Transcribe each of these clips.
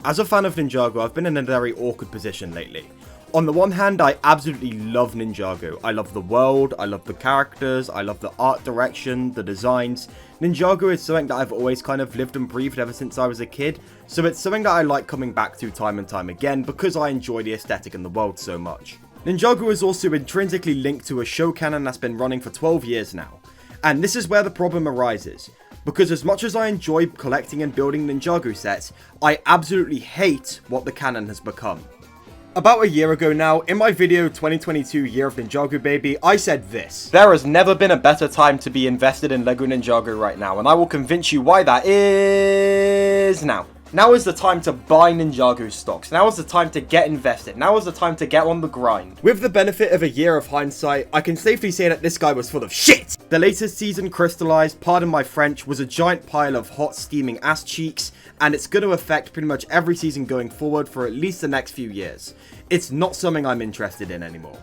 As a fan of Ninjago, I've been in a very awkward position lately. On the one hand, I absolutely love Ninjago. I love the world, I love the characters, I love the art direction, the designs. Ninjago is something that I've always kind of lived and breathed ever since I was a kid, so it's something that I like coming back to time and time again because I enjoy the aesthetic and the world so much. Ninjago is also intrinsically linked to a show canon that's been running for 12 years now. And this is where the problem arises. Because as much as I enjoy collecting and building Ninjago sets, I absolutely hate what the canon has become. About a year ago now, in my video 2022 Year of Ninjago Baby, I said this: there has never been a better time to be invested in LEGO Ninjago right now, and I will convince you why that is now. Now is the time to buy Ninjago stocks. Now is the time to get invested. Now is the time to get on the grind. With the benefit of a year of hindsight, I can safely say that this guy was full of shit. The latest season crystallized, pardon my French, was a giant pile of hot steaming ass cheeks, and it's going to affect pretty much every season going forward for at least the next few years. It's not something I'm interested in anymore.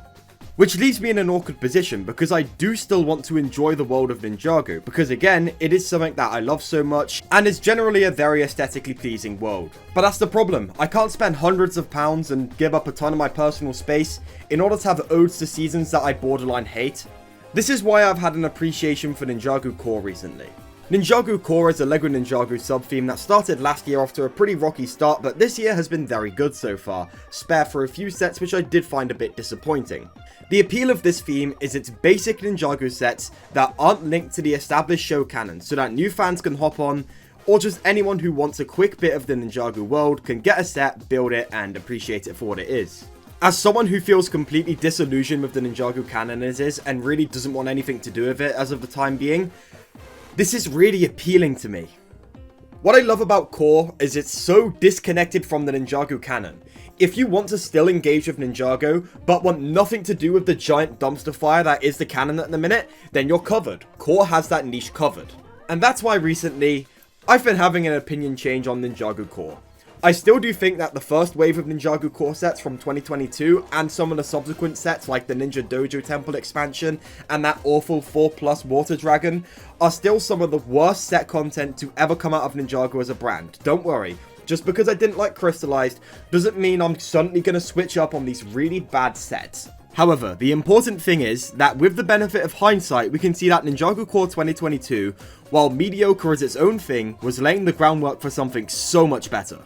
Which leaves me in an awkward position because I do still want to enjoy the world of Ninjago, because again, it is something that I love so much and is generally a very aesthetically pleasing world. But that's the problem, I can't spend hundreds of pounds and give up a ton of my personal space in order to have odes to seasons that I borderline hate. This is why I've had an appreciation for Ninjago Core recently. Ninjago Core is a LEGO Ninjago sub-theme that started last year after a pretty rocky start, but this year has been very good so far, spare for a few sets which I did find a bit disappointing. The appeal of this theme is its basic Ninjago sets that aren't linked to the established show canon, so that new fans can hop on, or just anyone who wants a quick bit of the Ninjago world can get a set, build it, and appreciate it for what it is. As someone who feels completely disillusioned with the Ninjago canon as is, and really doesn't want anything to do with it as of the time being, this is really appealing to me. What I love about Core is it's so disconnected from the Ninjago canon. If you want to still engage with Ninjago, but want nothing to do with the giant dumpster fire that is the canon at the minute, then you're covered. Core has that niche covered. And that's why recently, I've been having an opinion change on Ninjago Core. I still do think that the first wave of Ninjago Core sets from 2022 and some of the subsequent sets like the Ninja Dojo Temple expansion and that awful 4+ Water Dragon are still some of the worst set content to ever come out of Ninjago as a brand. Don't worry, just because I didn't like Crystallized doesn't mean I'm suddenly going to switch up on these really bad sets. However, the important thing is that with the benefit of hindsight, we can see that Ninjago Core 2022, while mediocre as its own thing, was laying the groundwork for something so much better.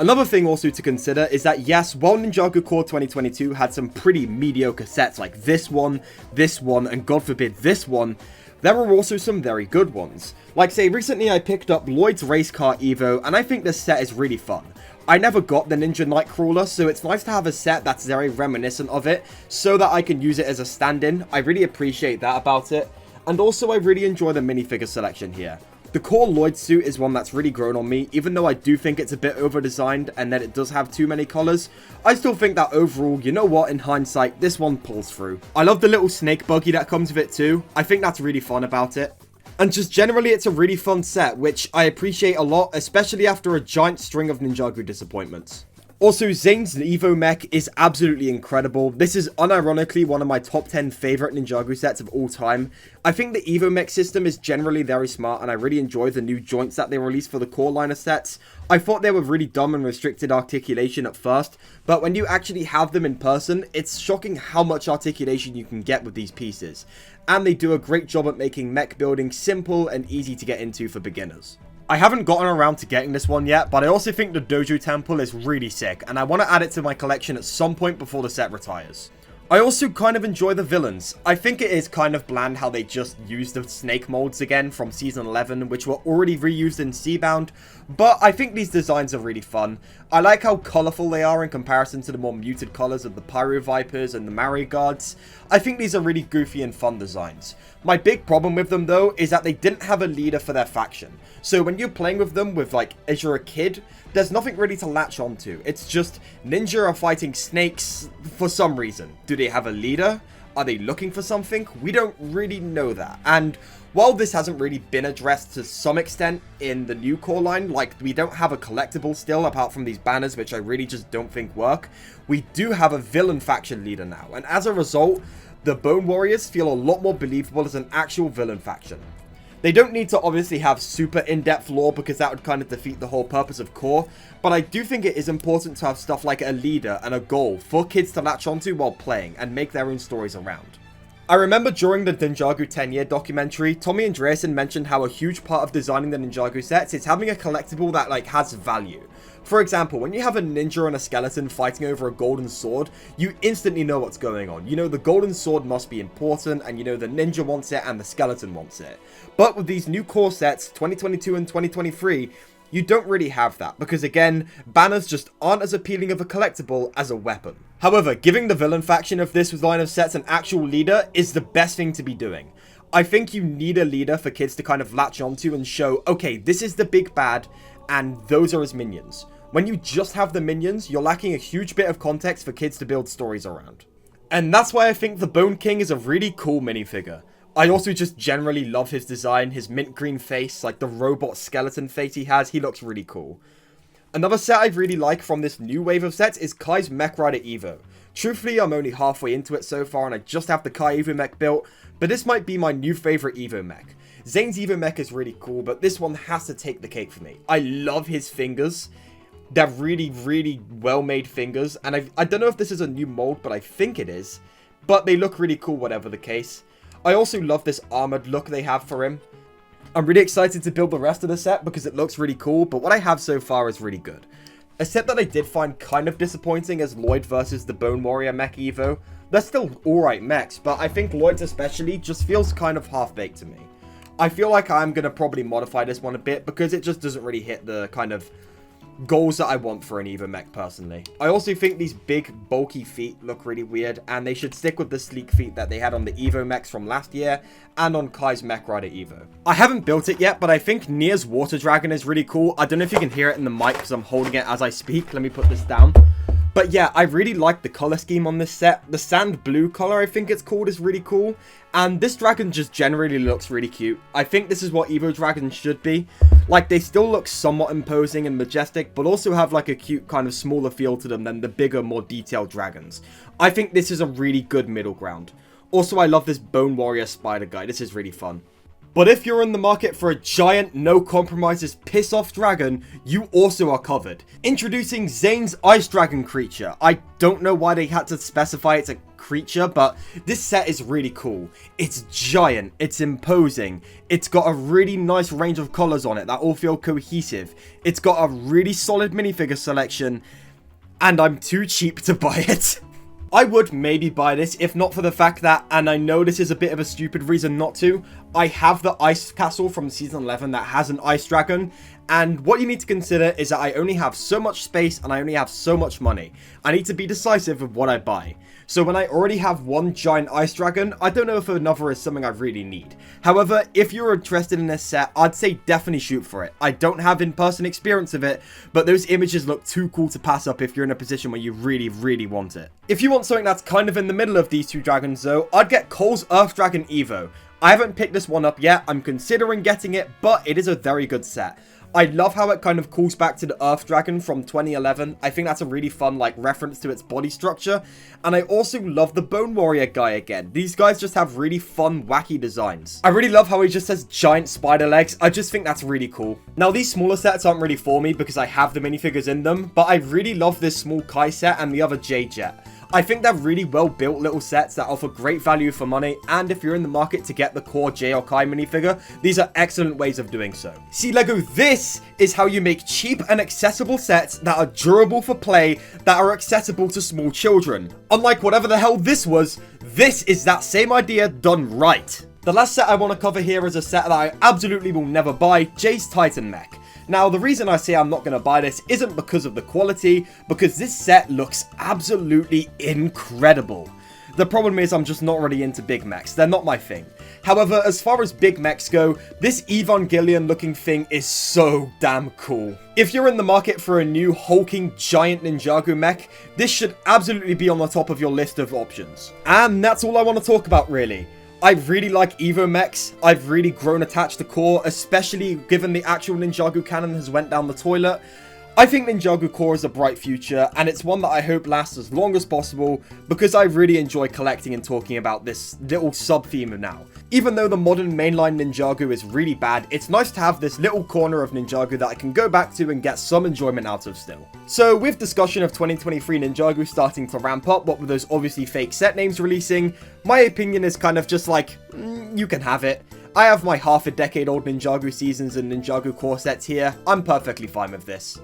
Another thing also to consider is that yes, while Ninjago Core 2022 had some pretty mediocre sets like this one, and God forbid this one, there were also some very good ones. Like say recently I picked up Lloyd's Race Car Evo and I think this set is really fun. I never got the Ninja Nightcrawler, so it's nice to have a set that's very reminiscent of it so that I can use it as a stand-in. I really appreciate that about it. And also I really enjoy the minifigure selection here. The core Lloyd suit is one that's really grown on me, even though I do think it's a bit over-designed and that it does have too many colors. I still think that overall, you know what, in hindsight, this one pulls through. I love the little snake buggy that comes with it too. I think that's really fun about it. And just generally, it's a really fun set, which I appreciate a lot, especially after a giant string of Ninjago disappointments. Also, Zane's Evo mech is absolutely incredible. This is unironically one of my top 10 favorite Ninjago sets of all time. I think the Evo mech system is generally very smart and I really enjoy the new joints that they released for the core line of sets. I thought they were really dumb and restricted articulation at first, but when you actually have them in person, it's shocking how much articulation you can get with these pieces. And they do a great job at making mech building simple and easy to get into for beginners. I haven't gotten around to getting this one yet, but I also think the Dojo Temple is really sick, and I want to add it to my collection at some point before the set retires. I also kind of enjoy the villains. I think it is kind of bland how they just used the snake molds again from Season 11, which were already reused in Seabound, but I think these designs are really fun. I like how colourful they are in comparison to the more muted colours of the Pyro Vipers and the Mario Guards. I think these are really goofy and fun designs. My big problem with them though is that they didn't have a leader for their faction. So when you're playing with them with as you're a kid, there's nothing really to latch onto. It's just ninja are fighting snakes for some reason. Do they have a leader? Are they looking for something? We don't really know that. And while this hasn't really been addressed to some extent in the new core line, like we don't have a collectible still apart from these banners, which I really just don't think work, we do have a villain faction leader now. And as a result, the Bone Warriors feel a lot more believable as an actual villain faction. They don't need to obviously have super in-depth lore because that would kind of defeat the whole purpose of core, but I do think it is important to have stuff like a leader and a goal for kids to latch onto while playing and make their own stories around. I remember during the Ninjago 10-year documentary, Tommy Andreasen mentioned how a huge part of designing the Ninjago sets is having a collectible that like has value. For example, when you have a ninja and a skeleton fighting over a golden sword, you instantly know what's going on. You know the golden sword must be important, and you know the ninja wants it and the skeleton wants it. But with these new core sets, 2022 and 2023, you don't really have that, because again, banners just aren't as appealing of a collectible as a weapon. However, giving the villain faction of this line of sets an actual leader is the best thing to be doing. I think you need a leader for kids to kind of latch onto and show, okay, this is the big bad, and those are his minions. When you just have the minions, you're lacking a huge bit of context for kids to build stories around. And that's why I think the Bone King is a really cool minifigure. I also just generally love his design, his mint green face, like the robot skeleton face he has, he looks really cool. Another set I really like from this new wave of sets is Kai's Mech Rider Evo. Truthfully, I'm only halfway into it so far and I just have the Kai Evo mech built, but this might be my new favourite Evo mech. Zane's Evo mech is really cool, but this one has to take the cake for me. I love his fingers. They're really, really well-made fingers, and I don't know if this is a new mold, but I think it is. But they look really cool, whatever the case. I also love this armored look they have for him. I'm really excited to build the rest of the set because it looks really cool, but what I have so far is really good. A set that I did find kind of disappointing is Lloyd versus the Bone Warrior Mech Evo. They're still alright mechs, but I think Lloyd's especially just feels kind of half-baked to me. I feel like I'm going to probably modify this one a bit because it just doesn't really hit the kind of goals that I want for an Evo mech personally. I also think these big bulky feet look really weird, and they should stick with the sleek feet that they had on the Evo mechs from last year and on Kai's Mech Rider Evo. I haven't built it yet, but I think Nia's Water Dragon is really cool. I don't know if you can hear it in the mic because I'm holding it as I speak. Let me put this down. But yeah, I really like the color scheme on this set. The sand blue color, I think it's called, is really cool. And this dragon just generally looks really cute. I think this is what Evo dragons should be. Like, they still look somewhat imposing and majestic, but also have like a cute kind of smaller feel to them than the bigger, more detailed dragons. I think this is a really good middle ground. Also, I love this Bone Warrior spider guy. This is really fun. But if you're in the market for a giant, no compromises, piss off dragon, you also are covered. Introducing Zane's Ice Dragon creature. I don't know why they had to specify it's a creature, but this set is really cool. It's giant, it's imposing, it's got a really nice range of colors on it that all feel cohesive. It's got a really solid minifigure selection, and I'm too cheap to buy it. I would maybe buy this if not for the fact that, and I know this is a bit of a stupid reason not to, I have the Ice Castle from Season 11 that has an Ice Dragon, and what you need to consider is that I only have so much space and I only have so much money. I need to be decisive with what I buy. So when I already have one giant Ice Dragon, I don't know if another is something I really need. However, if you're interested in this set, I'd say definitely shoot for it. I don't have in-person experience of it, but those images look too cool to pass up if you're in a position where you really, really want it. If you want something that's kind of in the middle of these two dragons though, I'd get Cole's Earth Dragon Evo. I haven't picked this one up yet, I'm considering getting it, but it is a very good set. I love how it kind of calls back to the Earth Dragon from 2011. I think that's a really fun like reference to its body structure. And I also love the Bone Warrior guy again. These guys just have really fun, wacky designs. I really love how he just has giant spider legs. I just think that's really cool. Now these smaller sets aren't really for me because I have the minifigures in them, but I really love this small Kai set and the other J-Jet. I think they're really well built little sets that offer great value for money, and if you're in the market to get the core J or Kai minifigure, these are excellent ways of doing so. See LEGO, this is how you make cheap and accessible sets that are durable for play, that are accessible to small children. Unlike whatever the hell this was, this is that same idea done right. The last set I want to cover here is a set that I absolutely will never buy, Jay's Titan Mech. Now, the reason I say I'm not going to buy this isn't because of the quality, because this set looks absolutely incredible. The problem is I'm just not really into big mechs, they're not my thing. However, as far as big mechs go, this Evangelion looking thing is so damn cool. If you're in the market for a new hulking giant Ninjago mech, this should absolutely be on the top of your list of options. And that's all I want to talk about really. I really like Evo mechs. I've really grown attached to core, especially given the actual Ninjago canon has went down the toilet. I think Ninjago Core has a bright future, and it's one that I hope lasts as long as possible, because I really enjoy collecting and talking about this little sub-theme of now. Even though the modern mainline Ninjago is really bad, it's nice to have this little corner of Ninjago that I can go back to and get some enjoyment out of still. So with discussion of 2023 Ninjago starting to ramp up, what with those obviously fake set names releasing, my opinion is kind of just like, you can have it. I have my half a decade old Ninjago seasons and Ninjago core sets here, I'm perfectly fine with this.